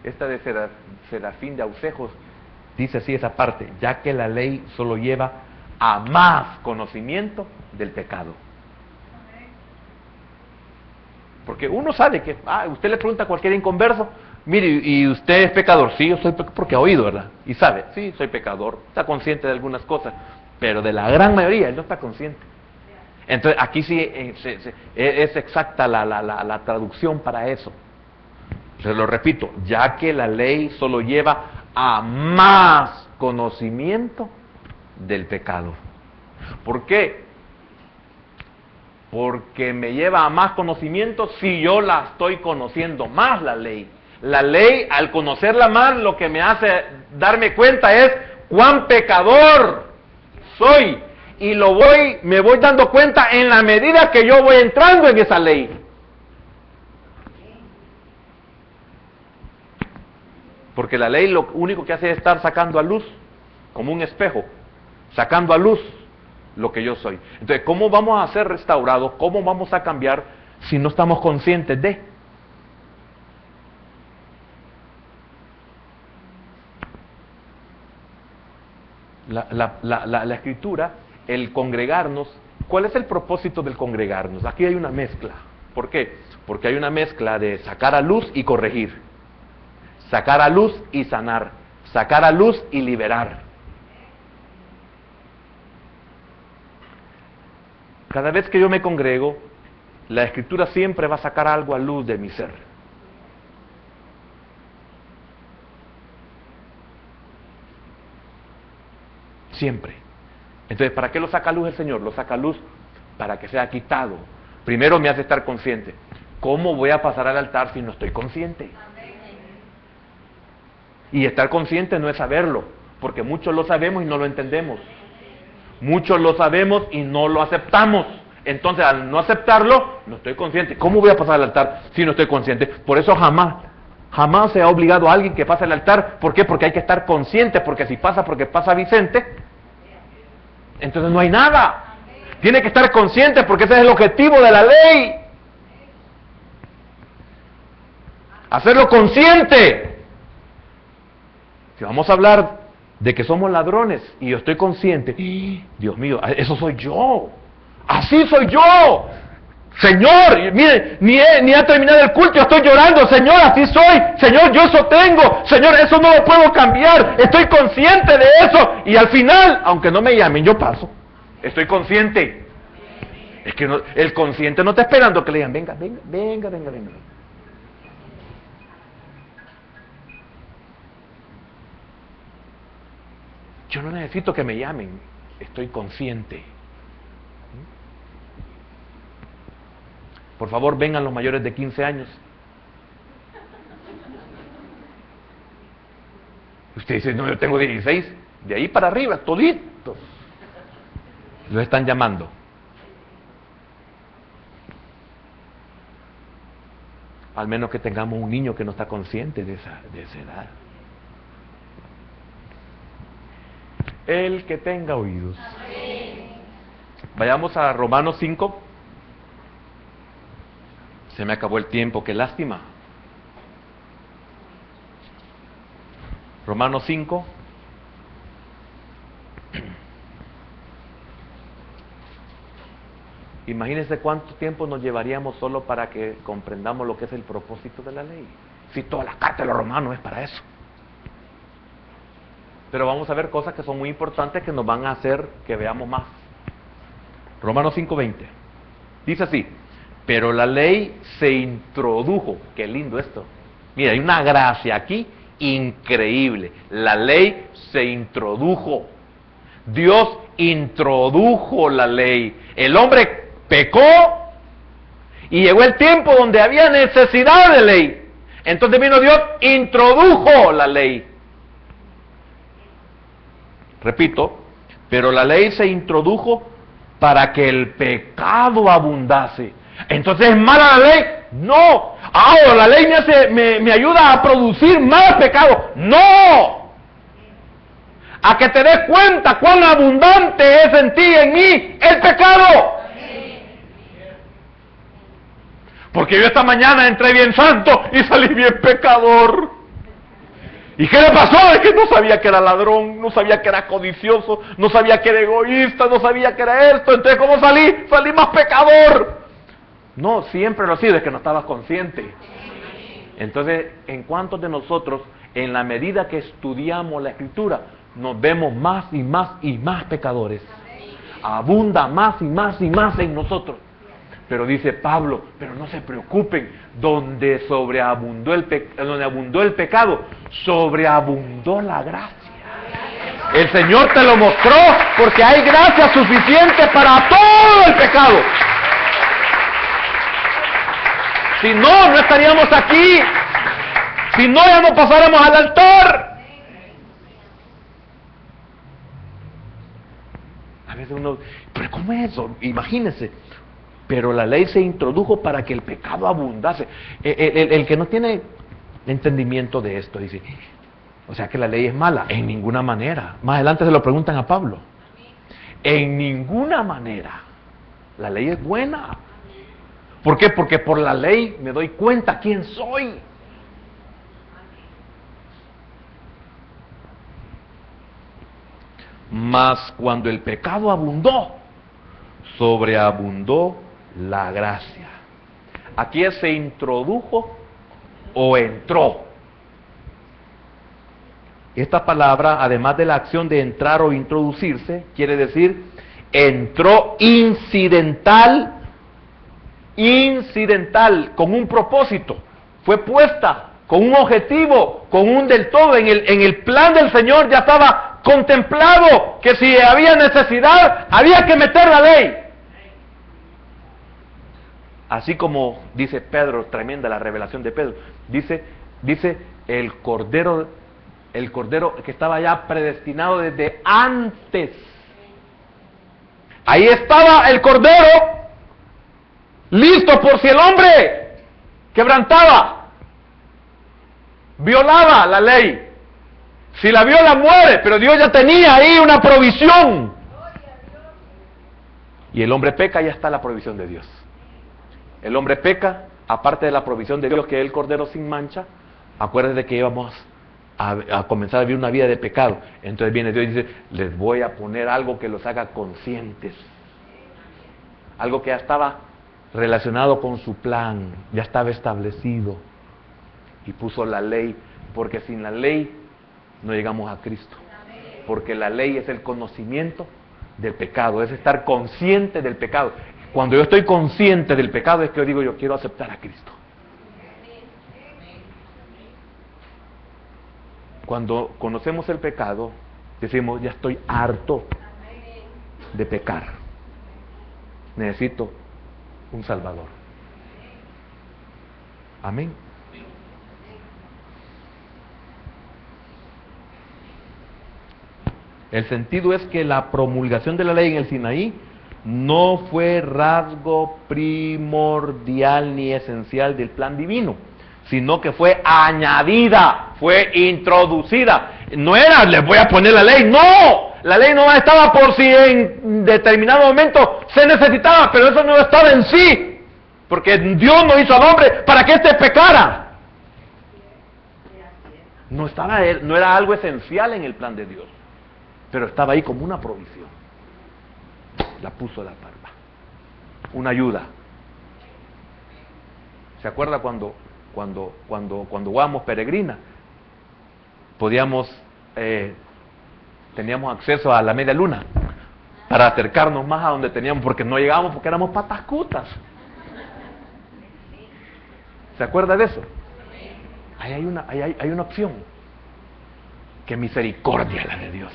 Esta de Serafín de Ausejos dice así esa parte, ya que la ley solo lleva a más conocimiento del pecado. Porque uno sabe que, usted le pregunta a cualquier inconverso, mire, ¿y usted es pecador? Sí, yo soy pecador, porque ha oído, ¿verdad? Y sabe, sí, soy pecador, está consciente de algunas cosas, pero de la gran mayoría él no está consciente. Entonces aquí sí es exacta la traducción para eso. Se lo repito, ya que la ley solo lleva a más conocimiento del pecado. ¿Por qué? Porque me lleva a más conocimiento si yo la estoy conociendo más la ley. La ley, al conocerla más, lo que me hace darme cuenta es cuán pecador soy. Y me voy dando cuenta en la medida que yo voy entrando en esa ley. Porque la ley lo único que hace es estar sacando a luz, como un espejo, sacando a luz lo que yo soy. Entonces, ¿cómo vamos a ser restaurados? ¿Cómo vamos a cambiar si no estamos conscientes de? La escritura, el congregarnos, ¿cuál es el propósito del congregarnos? Aquí hay una mezcla. ¿Por qué? Porque hay una mezcla de sacar a luz y corregir, sacar a luz y sanar, sacar a luz y liberar. Cada vez que yo me congrego, la escritura siempre va a sacar algo a luz de mi ser. Siempre. Entonces, ¿para qué lo saca a luz el Señor? Lo saca a luz para que sea quitado. Primero me hace estar consciente. ¿Cómo voy a pasar al altar si no estoy consciente? Y estar consciente no es saberlo, porque muchos lo sabemos y no lo entendemos. Muchos lo sabemos y no lo aceptamos. Entonces, al no aceptarlo, no estoy consciente. ¿Cómo voy a pasar al altar si no estoy consciente? Por eso jamás se ha obligado a alguien que pase al altar. ¿Por qué? Porque hay que estar consciente, porque si pasa porque pasa Vicente, entonces no hay nada. Tiene que estar consciente porque ese es el objetivo de la ley. Hacerlo consciente. Si vamos a hablar de que somos ladrones y yo estoy consciente, Dios mío, eso soy yo. Así soy yo. Señor, mire, ni ha terminado el culto, yo estoy llorando. Señor, así soy. Señor, yo eso tengo. Señor, eso no lo puedo cambiar. Estoy consciente de eso. Y al final, aunque no me llamen, yo paso. Estoy consciente. Es que no, el consciente no está esperando que le digan, venga. Yo no necesito que me llamen. Estoy consciente. Por favor, vengan los mayores de 15 años. Usted dice, no, yo tengo 16. De ahí para arriba, toditos. Los están llamando. Al menos que tengamos un niño que no está consciente de esa edad. El que tenga oídos. Vayamos a Romanos 5. Se me acabó el tiempo, qué lástima. Romanos 5. Imagínense cuánto tiempo nos llevaríamos solo para que comprendamos lo que es el propósito de la ley. Si toda la carta de los romanos es para eso. Pero vamos a ver cosas que son muy importantes que nos van a hacer que veamos más. Romanos 5:20. Dice así: pero la ley se introdujo. Qué lindo esto. Mira, hay una gracia aquí increíble. La ley se introdujo. Dios introdujo la ley. El hombre pecó y llegó el tiempo donde había necesidad de ley. Entonces vino Dios, introdujo la ley. Repito, pero la ley se introdujo para que el pecado abundase. Entonces, ¿es mala la ley? No. Ahora la ley me ayuda a producir más pecado. No. A que te des cuenta cuán abundante es en ti y en mí el pecado. Porque yo esta mañana entré bien santo y salí bien pecador. ¿Y qué le pasó? Es que no sabía que era ladrón, no sabía que era codicioso, no sabía que era egoísta, no sabía que era esto. Entonces, ¿cómo salí? Salí más pecador. No, siempre lo ha sido, es que no estabas consciente. Entonces, ¿en cuántos de nosotros, en la medida que estudiamos la Escritura, nos vemos más y más y más pecadores? Abunda más y más y más en nosotros. Pero dice Pablo, pero no se preocupen, donde abundó el pecado, sobreabundó la gracia. El Señor te lo mostró porque hay gracia suficiente para todo el pecado. Si no, no estaríamos aquí. Si no, ya no pasáramos al altar. A veces uno, pero ¿cómo es eso? Imagínense. Pero la ley se introdujo para que el pecado abundase. El que no tiene entendimiento de esto dice, o sea que la ley es mala. En ninguna manera. Más adelante se lo preguntan a Pablo. En ninguna manera. La ley es buena. ¿Por qué? Porque por la ley me doy cuenta quién soy. Mas cuando el pecado abundó, sobreabundó la gracia. Aquí se introdujo o entró. Esta palabra, además de la acción de entrar o introducirse, quiere decir entró incidental, con un propósito. Fue puesta con un objetivo, con un del todo. En el plan del Señor ya estaba contemplado que si había necesidad, había que meter la ley. Así como dice Pedro, tremenda la revelación de Pedro, dice el cordero que estaba ya predestinado desde antes. Ahí estaba el cordero, listo por si el hombre quebrantaba, violaba la ley. Si la viola, muere, pero Dios ya tenía ahí una provisión. Y el hombre peca, ya está la provisión de Dios. El hombre peca, aparte de la provisión de Dios, que es el cordero sin mancha. Acuérdense que íbamos a comenzar a vivir una vida de pecado. Entonces viene Dios y dice, les voy a poner algo que los haga conscientes. Algo que ya estaba relacionado con su plan, ya estaba establecido. Y puso la ley, porque sin la ley no llegamos a Cristo. Porque la ley es el conocimiento del pecado, es estar consciente del pecado. Cuando yo estoy consciente del pecado es que yo digo, yo quiero aceptar a Cristo. Cuando conocemos el pecado, decimos, ya estoy harto de pecar. Necesito un Salvador. Amén. El sentido es que la promulgación de la ley en el Sinaí no fue rasgo primordial ni esencial del plan divino, sino que fue añadida, fue introducida. No era, les voy a poner la ley, no, la ley no estaba por si en determinado momento se necesitaba, pero eso no estaba en sí, porque Dios no hizo al hombre para que éste pecara. No era algo esencial en el plan de Dios, pero estaba ahí como una provisión. La puso la barba, una ayuda. ¿Se acuerda cuando jugábamos peregrina? Teníamos acceso a la media luna para acercarnos más a donde teníamos, porque no llegábamos porque éramos patascutas. ¿Se acuerda de eso? Ahí hay una opción. Qué misericordia la de Dios.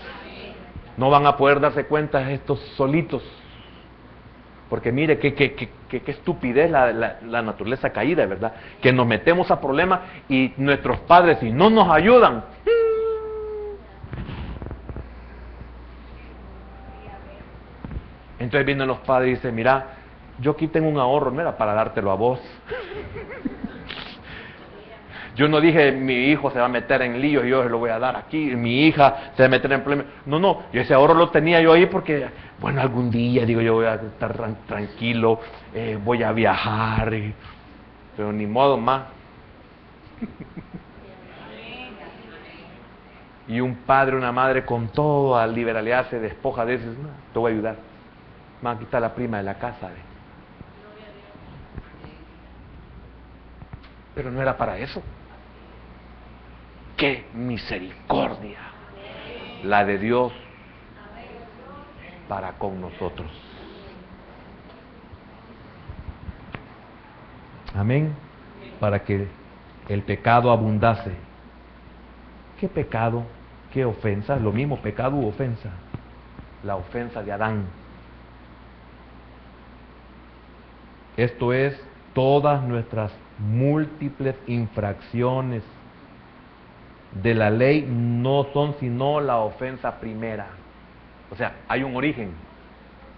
No van a poder darse cuenta estos solitos. Porque mire, qué estupidez la naturaleza caída, ¿verdad? Que nos metemos a problemas y nuestros padres, si no nos ayudan, entonces vienen los padres y dicen, mira, yo aquí tengo un ahorro, no era para dártelo a vos. Yo no dije, mi hijo se va a meter en líos y yo se lo voy a dar aquí, mi hija se va a meter en problemas. No, yo ese ahorro lo tenía yo ahí porque, bueno, algún día, digo, yo voy a estar tranquilo, voy a viajar, pero ni modo más. Y un padre, una madre con toda liberalidad se despoja de eso, no, te voy a ayudar. Más, aquí está la prima de la casa. Pero no era para eso. ¡Qué misericordia! La de Dios para con nosotros. Amén. Para que el pecado abundase. ¿Qué pecado? ¿Qué ofensa? Lo mismo, pecado u ofensa. La ofensa de Adán. Esto es, todas nuestras múltiples infracciones de la ley no son sino la ofensa primera. O sea, hay un origen.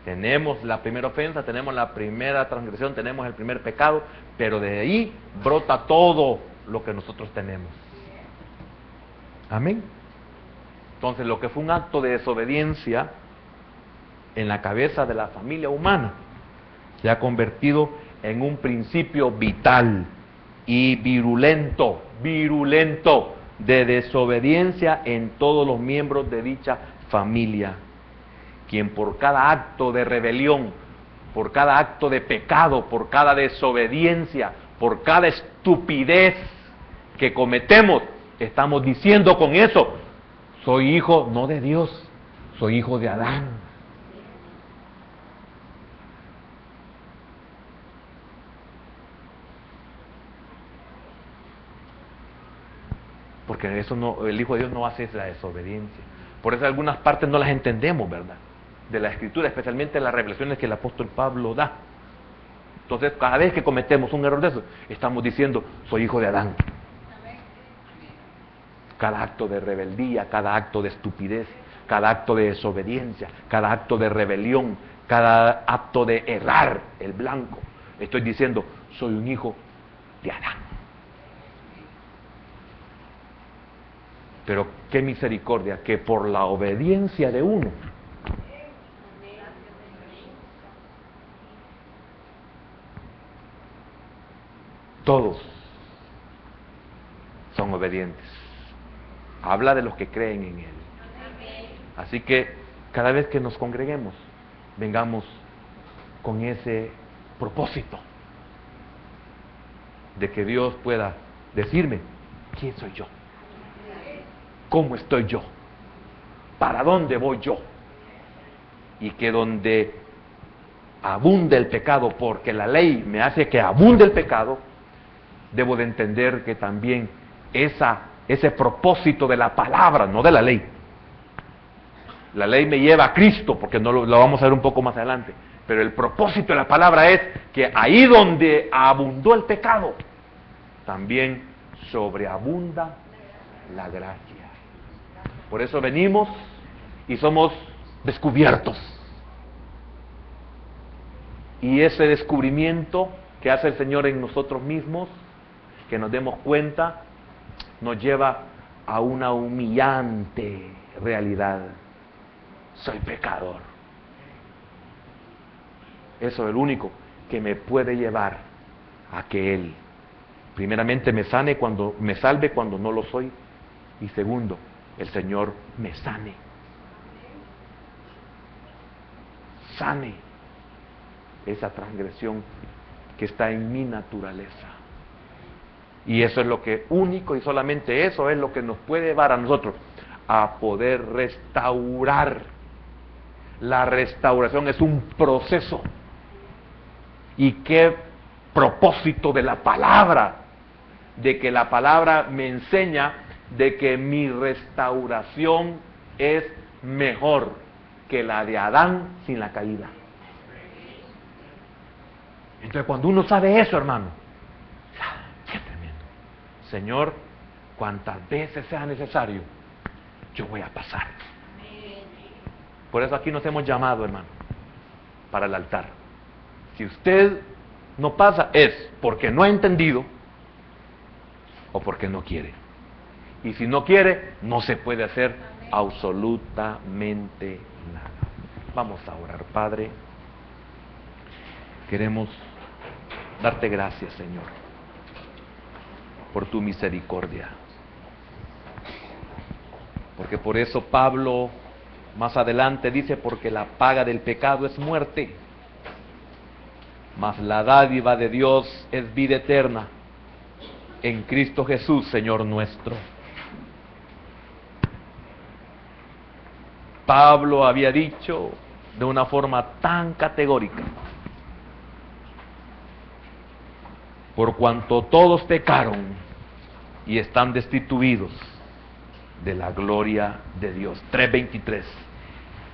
Tenemos la primera ofensa, tenemos la primera transgresión, tenemos el primer pecado, pero de ahí brota todo lo que nosotros tenemos. Amén. Entonces, lo que fue un acto de desobediencia en la cabeza de la familia humana se ha convertido en un principio vital y virulento de desobediencia en todos los miembros de dicha familia, quien por cada acto de rebelión, por cada acto de pecado, por cada desobediencia, por cada estupidez que cometemos, estamos diciendo con eso: soy hijo no de Dios, soy hijo de Adán. Porque eso no, el Hijo de Dios no hace esa desobediencia. Por eso algunas partes no las entendemos, ¿verdad? De la Escritura, especialmente las revelaciones que el apóstol Pablo da. Entonces, cada vez que cometemos un error de eso, estamos diciendo: soy hijo de Adán. Cada acto de rebeldía, cada acto de estupidez, cada acto de desobediencia, cada acto de rebelión, cada acto de errar el blanco, estoy diciendo: soy un hijo de Adán. Pero qué misericordia que por la obediencia de uno todos son obedientes. Habla de los que creen en Él. Así que cada vez que nos congreguemos, vengamos con ese propósito de que Dios pueda decirme: ¿quién soy yo? ¿Cómo estoy yo? ¿Para dónde voy yo? Y que donde abunde el pecado, porque la ley me hace que abunde el pecado, debo de entender que también ese propósito de la palabra, no de la ley. La ley me lleva a Cristo, porque no lo vamos a ver un poco más adelante. Pero el propósito de la palabra es que ahí donde abundó el pecado, también sobreabunda la gracia. Por eso venimos y somos descubiertos. Y ese descubrimiento que hace el Señor en nosotros mismos, que nos demos cuenta, nos lleva a una humillante realidad: soy pecador. Eso es el único que me puede llevar a que Él primeramente me salve cuando no lo soy, y segundo, el Señor me sane esa transgresión que está en mi naturaleza. Y eso es lo que único, y solamente eso es lo que nos puede llevar a nosotros a poder restaurar. La restauración es un proceso. Y qué propósito de la palabra, de que la palabra me enseña de que mi restauración es mejor que la de Adán sin la caída. Entonces, cuando uno sabe eso, hermano, qué tremendo. Señor, cuantas veces sea necesario, yo voy a pasar. Por eso aquí nos hemos llamado, hermano, para el altar. Si usted no pasa, es porque no ha entendido o porque no quiere. Y si no quiere, no se puede hacer absolutamente nada. Vamos a orar. Padre, queremos darte gracias, Señor, por tu misericordia. Porque por eso Pablo más adelante dice: porque la paga del pecado es muerte, mas la dádiva de Dios es vida eterna en Cristo Jesús, Señor nuestro. Pablo había dicho de una forma tan categórica: por cuanto todos pecaron y están destituidos de la gloria de Dios. 3:23.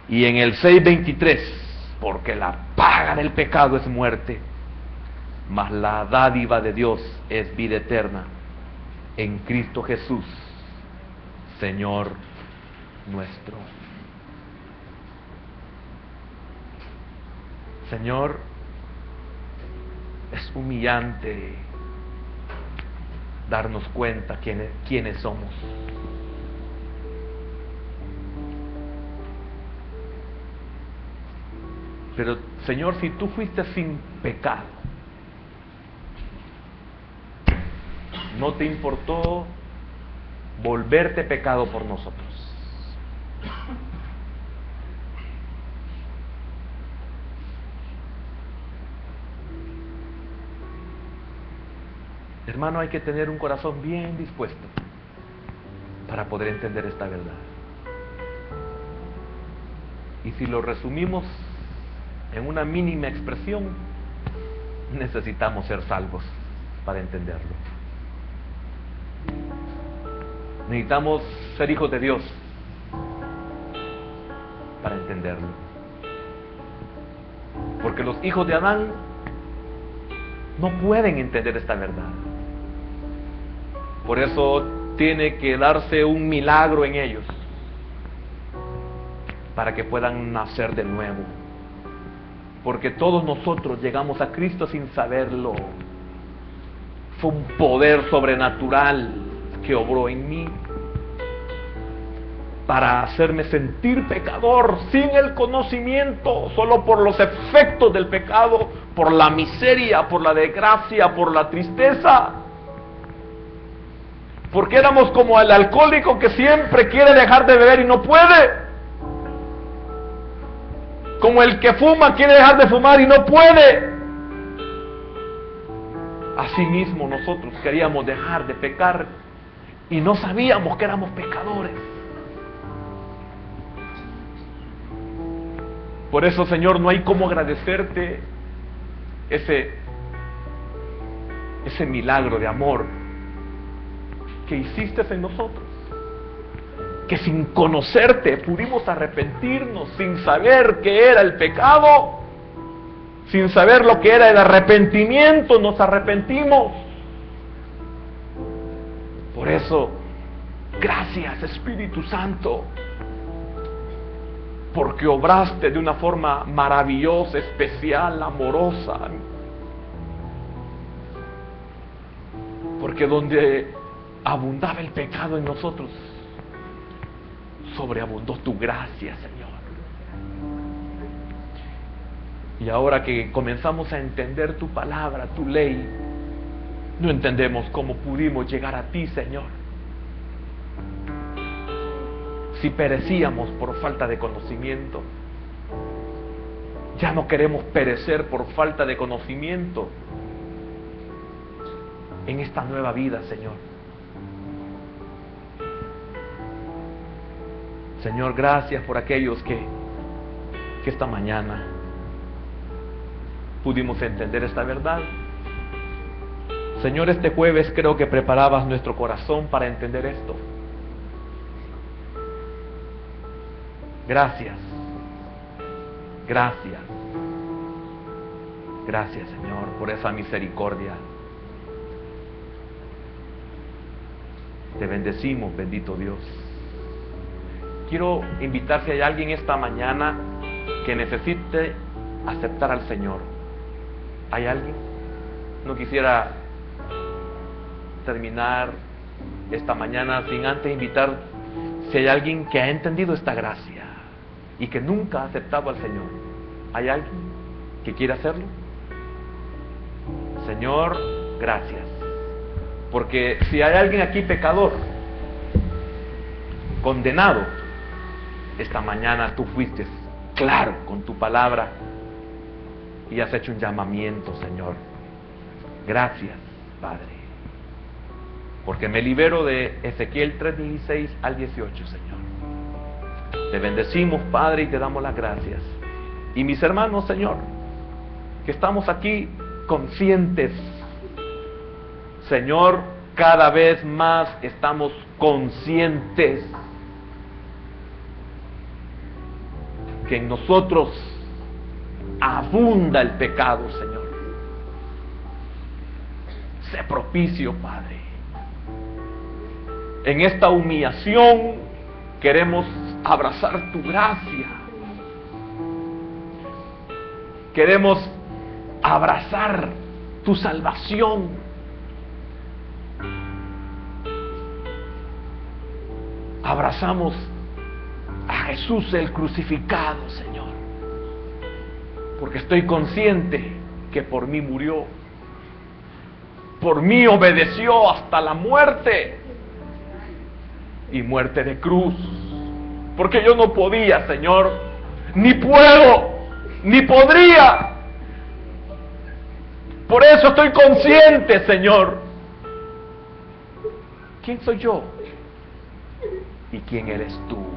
Y en el 6:23, porque la paga del pecado es muerte, mas la dádiva de Dios es vida eterna en Cristo Jesús, Señor nuestro. Señor, es humillante darnos cuenta quiénes somos. Pero, Señor, si tú fuiste sin pecado, no te importó volverte pecado por nosotros. Hermano, hay que tener un corazón bien dispuesto para poder entender esta verdad. Y si lo resumimos en una mínima expresión, necesitamos ser salvos para entenderlo. Necesitamos ser hijos de Dios para entenderlo. Porque los hijos de Adán no pueden entender esta verdad. Por eso tiene que darse un milagro en ellos para que puedan nacer de nuevo. Porque todos nosotros llegamos a Cristo sin saberlo. Fue un poder sobrenatural que obró en mí para hacerme sentir pecador sin el conocimiento, solo por los efectos del pecado, por la miseria, por la desgracia, por la tristeza. Porque éramos como el alcohólico que siempre quiere dejar de beber y no puede. Como el que fuma quiere dejar de fumar y no puede. Asimismo nosotros queríamos dejar de pecar y no sabíamos que éramos pecadores. Por eso, Señor, no hay cómo agradecerte ese milagro de amor que hiciste en nosotros. Que sin conocerte pudimos arrepentirnos, sin saber qué era el pecado, sin saber lo que era el arrepentimiento, nos arrepentimos. Por eso, gracias Espíritu Santo, porque obraste de una forma maravillosa, especial, amorosa. Porque donde abundaba el pecado en nosotros, sobreabundó tu gracia, Señor. Y ahora que comenzamos a entender tu palabra, tu ley, no entendemos cómo pudimos llegar a ti, Señor. Si perecíamos por falta de conocimiento, ya no queremos perecer por falta de conocimiento en esta nueva vida, Señor. Señor, gracias por aquellos que esta mañana pudimos entender esta verdad. Señor, este jueves creo que preparabas nuestro corazón para entender esto. Gracias. Gracias. Gracias, Señor, por esa misericordia. Te bendecimos, bendito Dios. Quiero invitar si hay alguien esta mañana que necesite aceptar al Señor. ¿Hay alguien? No quisiera terminar esta mañana sin antes invitar si hay alguien que ha entendido esta gracia y que nunca ha aceptado al Señor. ¿Hay alguien que quiera hacerlo? Señor, gracias. Porque si hay alguien aquí pecador, condenado, esta mañana tú fuiste claro con tu palabra y has hecho un llamamiento, Señor. Gracias, Padre. Porque me libero de Ezequiel 3:16 al 18, Señor. Te bendecimos, Padre, y te damos las gracias. Y mis hermanos, Señor, que estamos aquí conscientes, Señor, cada vez más estamos conscientes que en nosotros abunda el pecado, Señor. Sé propicio, Padre. En esta humillación queremos abrazar tu gracia. Queremos abrazar tu salvación. Abrazamos a Jesús el crucificado, Señor, porque estoy consciente que por mí murió, por mí obedeció hasta la muerte, y muerte de cruz, porque yo no podía, Señor, ni puedo, ni podría. Por eso estoy consciente, Señor, ¿quién soy yo? ¿Y quién eres tú?